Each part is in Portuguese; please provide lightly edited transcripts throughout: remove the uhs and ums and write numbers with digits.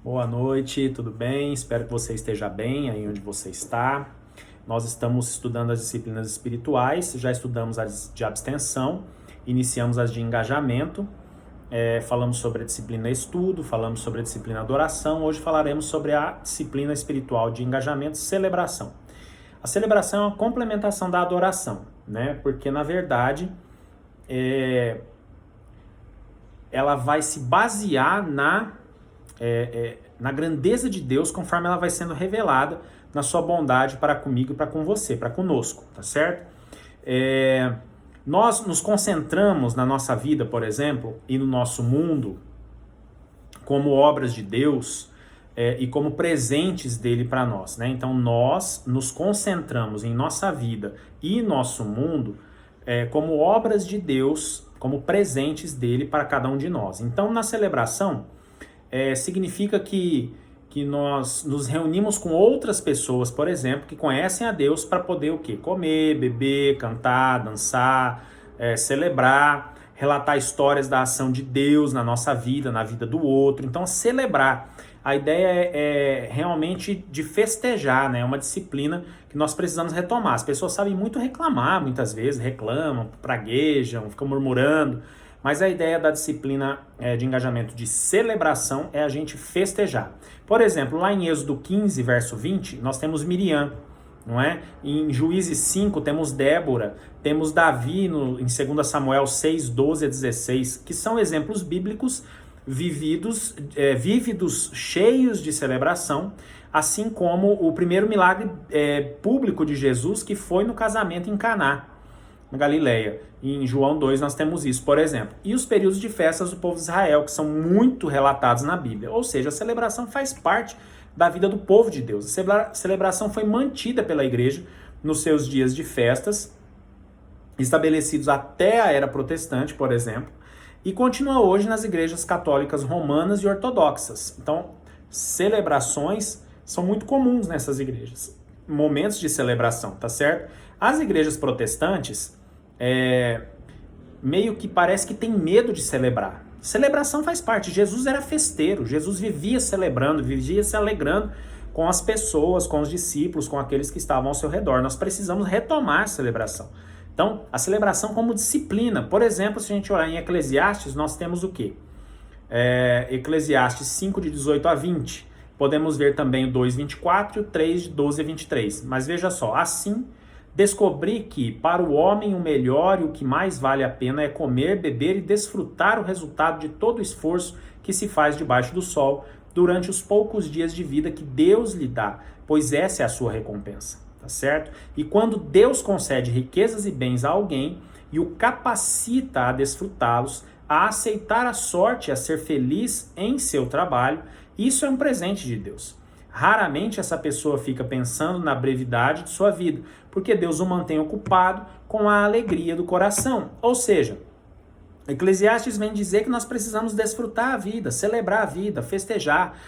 Boa noite, tudo bem? Espero que você esteja bem aí onde você está. Nós estamos estudando as disciplinas espirituais, já estudamos as de abstenção, iniciamos as de engajamento, falamos sobre a disciplina estudo, falamos sobre a disciplina adoração. Hoje falaremos sobre a disciplina espiritual de engajamento, celebração. A celebração é uma complementação da adoração, né? Porque na verdade ela vai se basear na grandeza de Deus conforme ela vai sendo revelada na sua bondade para comigo e para com você, para conosco, tá certo? Nós nos concentramos na nossa vida, por exemplo, e no nosso mundo como obras de Deus e como presentes dele para nós, né? Então nós nos concentramos em nossa vida e nosso mundo como obras de Deus, como presentes dele para cada um de nós. Então na celebração significa que nós nos reunimos com outras pessoas, por exemplo, que conhecem a Deus para poder o quê? Comer, beber, cantar, dançar, celebrar, relatar histórias da ação de Deus na nossa vida, na vida do outro. Então, celebrar. A ideia é realmente de festejar, né? É uma disciplina que nós precisamos retomar. As pessoas sabem muito reclamar, muitas vezes, reclamam, praguejam, ficam murmurando. Mas a ideia da disciplina de engajamento de celebração é a gente festejar. Por exemplo, lá em Êxodo 15, verso 20, nós temos Miriam, não é? Em Juízes 5 temos Débora, temos Davi em 2 Samuel 6, 12 a 16, que são exemplos bíblicos vívidos, cheios de celebração, assim como o primeiro milagre público de Jesus, que foi no casamento em Caná, na Galileia. Em João 2 nós temos isso, por exemplo. E os períodos de festas do povo de Israel, que são muito relatados na Bíblia. Ou seja, a celebração faz parte da vida do povo de Deus. A celebração foi mantida pela igreja nos seus dias de festas, estabelecidos até a era protestante, por exemplo, e continua hoje nas igrejas católicas romanas e ortodoxas. Então, celebrações são muito comuns nessas igrejas. Momentos de celebração, tá certo? As igrejas protestantes meio que parece que tem medo de celebrar. Celebração faz parte. Jesus era festeiro. Jesus vivia celebrando, vivia se alegrando com as pessoas, com os discípulos, com aqueles que estavam ao seu redor. Nós precisamos retomar a celebração. Então, a celebração como disciplina. Por exemplo, se a gente olhar em Eclesiastes, nós temos o quê? Eclesiastes 5, de 18 a 20. Podemos ver também o 2, 24 e o 3, de 12 a 23. Mas veja só, assim descobri que para o homem o melhor e o que mais vale a pena é comer, beber e desfrutar o resultado de todo o esforço que se faz debaixo do sol durante os poucos dias de vida que Deus lhe dá, pois essa é a sua recompensa, tá certo? E quando Deus concede riquezas e bens a alguém e o capacita a desfrutá-los, a aceitar a sorte, a ser feliz em seu trabalho, isso é um presente de Deus. Raramente essa pessoa fica pensando na brevidade de sua vida, porque Deus o mantém ocupado com a alegria do coração. Ou seja, Eclesiastes vem dizer que nós precisamos desfrutar a vida, celebrar a vida, festejar.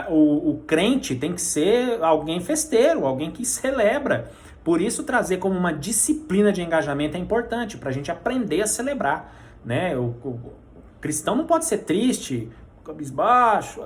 O crente tem que ser alguém festeiro, alguém que celebra. Por isso, trazer como uma disciplina de engajamento é importante, para a gente aprender a celebrar, né? O cristão não pode ser triste, cabisbaixo,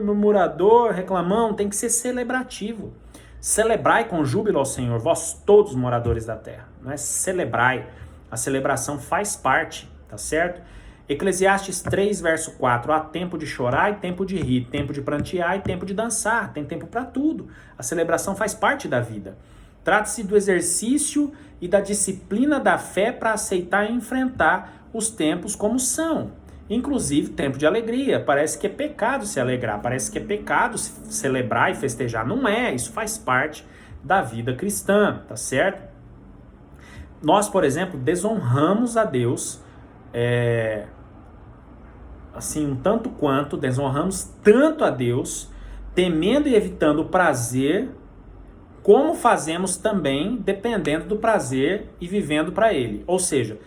murmurador, reclamão, tem que ser celebrativo. Celebrai com júbilo ao Senhor, vós todos moradores da terra. Não é? Celebrai. A celebração faz parte, tá certo? Eclesiastes 3, verso 4. Há tempo de chorar e tempo de rir, tempo de prantear e tempo de dançar. Tem tempo para tudo. A celebração faz parte da vida. Trata-se do exercício e da disciplina da fé para aceitar e enfrentar os tempos como são. Inclusive, tempo de alegria. Parece que é pecado se alegrar, parece que é pecado celebrar e festejar. Não é, isso faz parte da vida cristã, tá certo? Nós, por exemplo, desonramos a Deus, assim, um tanto quanto, desonramos tanto a Deus, temendo e evitando o prazer, como fazemos também dependendo do prazer e vivendo para Ele. Ou seja,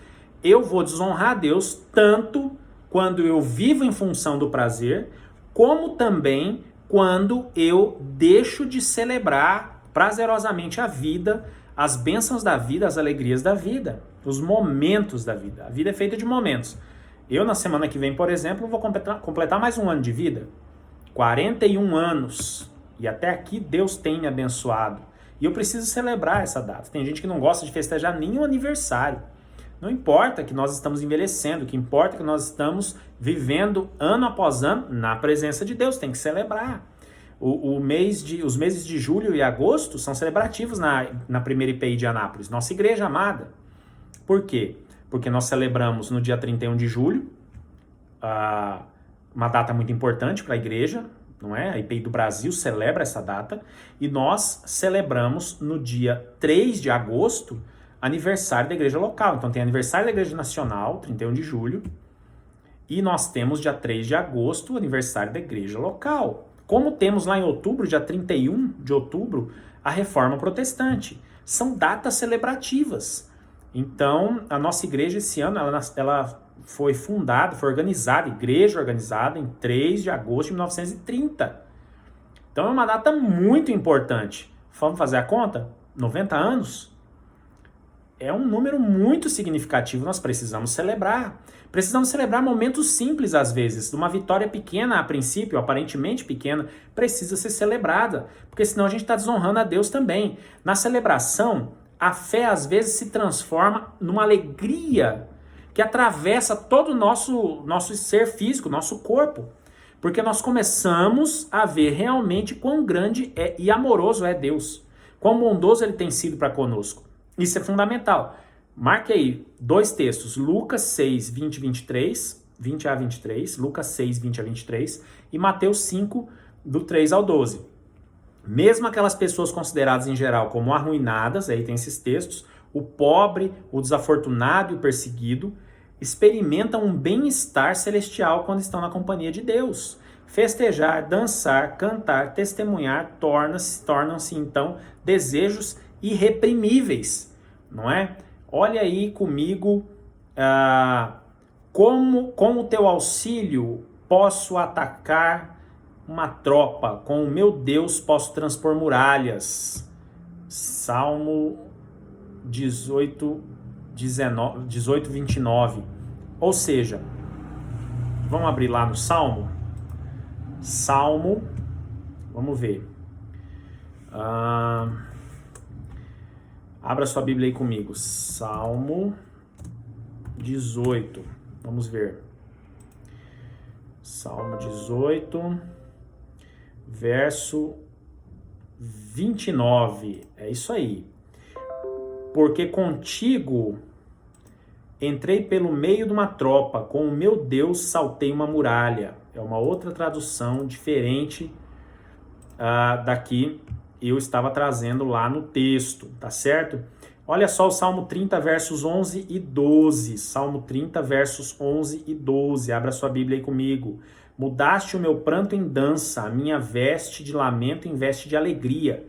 eu vou desonrar a Deus tanto quando eu vivo em função do prazer, como também quando eu deixo de celebrar prazerosamente a vida, as bênçãos da vida, as alegrias da vida, os momentos da vida. A vida é feita de momentos. Eu, na semana que vem, por exemplo, vou completar mais um ano de vida. 41 anos. E até aqui Deus tem me abençoado. E eu preciso celebrar essa data. Tem gente que não gosta de festejar nenhum aniversário. Não importa que nós estamos envelhecendo, o que importa é que nós estamos vivendo ano após ano na presença de Deus. Tem que celebrar. Os meses de julho e agosto são celebrativos na primeira IPI de Anápolis, nossa igreja amada. Por quê? Porque nós celebramos no dia 31 de julho, uma data muito importante para a igreja, não é? A IPI do Brasil celebra essa data, e nós celebramos no dia 3 de agosto, aniversário da igreja local. Então tem aniversário da igreja nacional, 31 de julho, e nós temos dia 3 de agosto, aniversário da igreja local. Como temos lá em outubro, dia 31 de outubro, a Reforma Protestante. São datas celebrativas. Então, a nossa igreja esse ano, ela foi fundada, foi organizada, igreja organizada em 3 de agosto de 1930. Então, é uma data muito importante. Vamos fazer a conta? 90 anos? É um número muito significativo, nós precisamos celebrar. Precisamos celebrar momentos simples às vezes. Uma vitória pequena a princípio, aparentemente pequena, precisa ser celebrada, porque senão a gente está desonrando a Deus também. Na celebração, a fé às vezes se transforma numa alegria que atravessa todo o nosso ser físico, nosso corpo. Porque nós começamos a ver realmente quão grande e amoroso é Deus. Quão bondoso Ele tem sido para conosco. Isso é fundamental. Marque aí 2 textos, Lucas 6, 20 a 23, Lucas 6, 20 a 23 e Mateus 5, do 3 ao 12. Mesmo aquelas pessoas consideradas em geral como arruinadas, aí tem esses textos, o pobre, o desafortunado e o perseguido, experimentam um bem-estar celestial quando estão na companhia de Deus. Festejar, dançar, cantar, testemunhar tornam-se então desejos irreprimíveis, não é? Olha aí comigo, como com o teu auxílio posso atacar uma tropa, com o meu Deus posso transpor muralhas. Salmo 18, 29. Ou seja, vamos abrir lá no Salmo? Vamos ver. Abra sua Bíblia aí comigo. Salmo 18. Vamos ver. Salmo 18, verso 29. É isso aí. Porque contigo entrei pelo meio de uma tropa, com o meu Deus saltei uma muralha. É uma outra tradução diferente daqui eu estava trazendo lá no texto, tá certo? Olha só o Salmo 30, versos 11 e 12. Salmo 30, versos 11 e 12. Abra sua Bíblia aí comigo. Mudaste o meu pranto em dança, a minha veste de lamento em veste de alegria,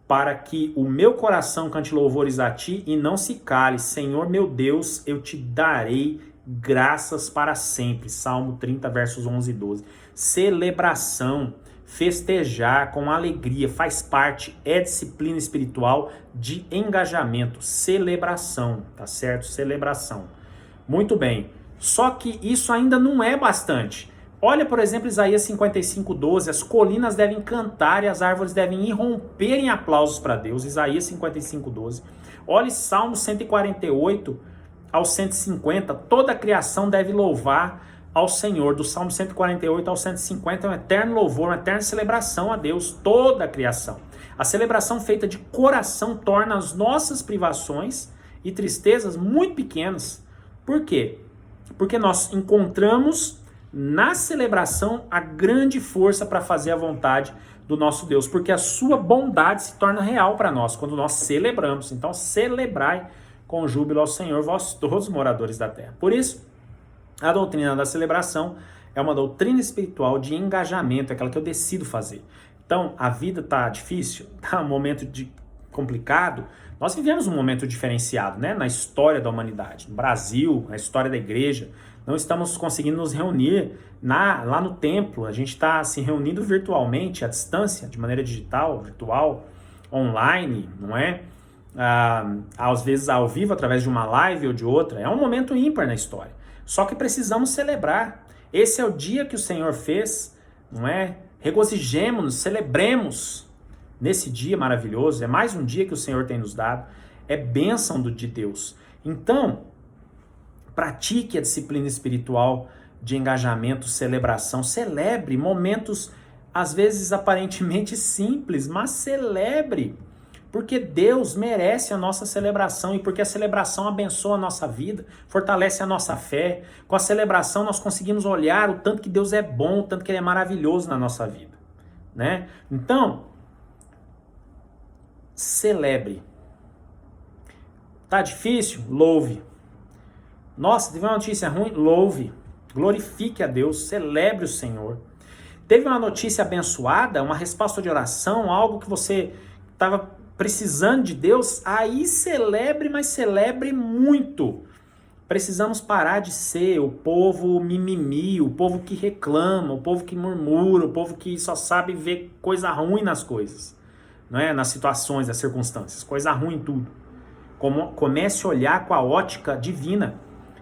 para que o meu coração cante louvores a ti e não se cale. Senhor meu Deus, eu te darei graças para sempre. Salmo 30, versos 11 e 12. Celebração. Festejar com alegria faz parte, é disciplina espiritual de engajamento, celebração, tá certo? Celebração. Muito bem, só que isso ainda não é bastante. Olha, por exemplo, Isaías 55, 12, as colinas devem cantar e as árvores devem irromper em aplausos para Deus, Isaías 55, 12. Olha Salmo 148 ao 150, toda a criação deve louvar ao Senhor. Do Salmo 148 ao 150 é um eterno louvor, uma eterna celebração a Deus, toda a criação. A celebração feita de coração torna as nossas privações e tristezas muito pequenas. Por quê? Porque nós encontramos na celebração a grande força para fazer a vontade do nosso Deus, porque a sua bondade se torna real para nós quando nós celebramos. Então, celebrai com júbilo ao Senhor, vós todos moradores da terra. Por isso, a doutrina da celebração é uma doutrina espiritual de engajamento, é aquela que eu decido fazer. Então, a vida está difícil, está um momento complicado. Nós vivemos um momento diferenciado, né, na história da humanidade. No Brasil, na história da igreja, não estamos conseguindo nos reunir lá no templo. A gente está se reunindo virtualmente, à distância, de maneira digital, virtual, online, não é? Às vezes ao vivo, através de uma live ou de outra. É um momento ímpar na história. Só que precisamos celebrar. Esse é o dia que o Senhor fez. não é? Regozijemo-nos, celebremos nesse dia maravilhoso. É mais um dia que o Senhor tem nos dado. É bênção de Deus. Então, pratique a disciplina espiritual de engajamento, celebração. Celebre momentos, às vezes aparentemente simples, mas celebre. Porque Deus merece a nossa celebração e porque a celebração abençoa a nossa vida, fortalece a nossa fé. Com a celebração nós conseguimos olhar o tanto que Deus é bom, o tanto que Ele é maravilhoso na nossa vida, né? Então, celebre. Tá difícil? Louve. Nossa, teve uma notícia ruim? Louve. Glorifique a Deus, celebre o Senhor. Teve uma notícia abençoada, uma resposta de oração, algo que você estava precisando de Deus, aí celebre, mas celebre muito. Precisamos parar de ser o povo mimimi, o povo que reclama, o povo que murmura, o povo que só sabe ver coisa ruim nas coisas, não é? Nas situações, nas circunstâncias, coisa ruim em tudo. Comece a olhar com a ótica divina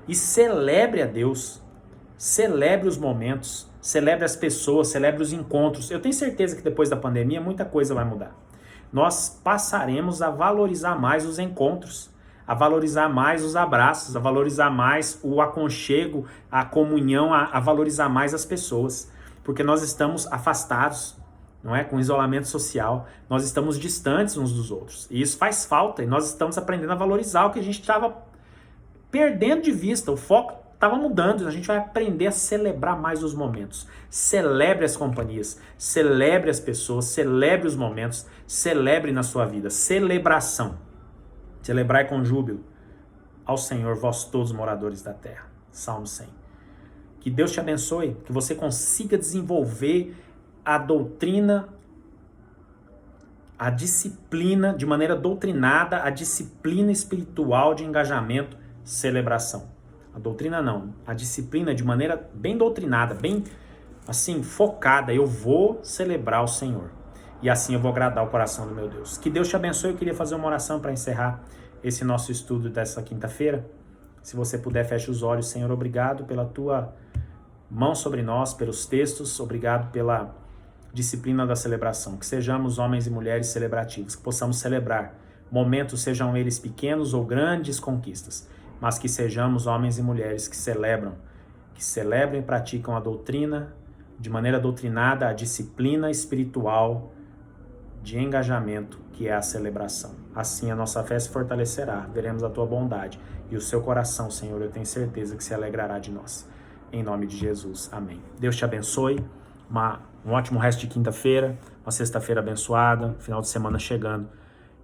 e celebre a Deus, celebre os momentos, celebre as pessoas, celebre os encontros. Eu tenho certeza que depois da pandemia muita coisa vai mudar. Nós passaremos a valorizar mais os encontros, a valorizar mais os abraços, a valorizar mais o aconchego, a comunhão, a valorizar mais as pessoas, porque nós estamos afastados, não é? Com isolamento social, nós estamos distantes uns dos outros, e isso faz falta, e nós estamos aprendendo a valorizar o que a gente estava perdendo de vista, o foco estava mudando, a gente vai aprender a celebrar mais os momentos. Celebre as companhias, celebre as pessoas, celebre os momentos, celebre na sua vida. Celebração. Celebrai com júbilo ao Senhor, vós todos moradores da terra. Salmo 100. Que Deus te abençoe, que você consiga desenvolver a doutrina, a disciplina, de maneira doutrinada, a disciplina espiritual de engajamento, celebração. A doutrina não, a disciplina de maneira bem doutrinada, bem assim, focada. Eu vou celebrar o Senhor e assim eu vou agradar o coração do meu Deus. Que Deus te abençoe. Eu queria fazer uma oração para encerrar esse nosso estudo dessa quinta-feira. Se você puder, feche os olhos. Senhor, obrigado pela tua mão sobre nós, pelos textos, obrigado pela disciplina da celebração. Que sejamos homens e mulheres celebrativos, que possamos celebrar momentos, sejam eles pequenos ou grandes conquistas, mas que sejamos homens e mulheres que celebram e praticam a doutrina, de maneira doutrinada, a disciplina espiritual de engajamento, que é a celebração. Assim a nossa fé se fortalecerá, veremos a tua bondade e o seu coração, Senhor, eu tenho certeza que se alegrará de nós. Em nome de Jesus, amém. Deus te abençoe, um ótimo resto de quinta-feira, uma sexta-feira abençoada, final de semana chegando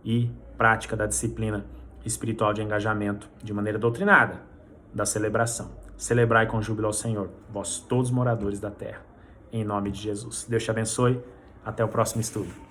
e prática da disciplina espiritual de engajamento de maneira doutrinada da celebração. Celebrai com júbilo ao Senhor, vós todos moradores da terra, em nome de Jesus. Deus te abençoe, até o próximo estudo.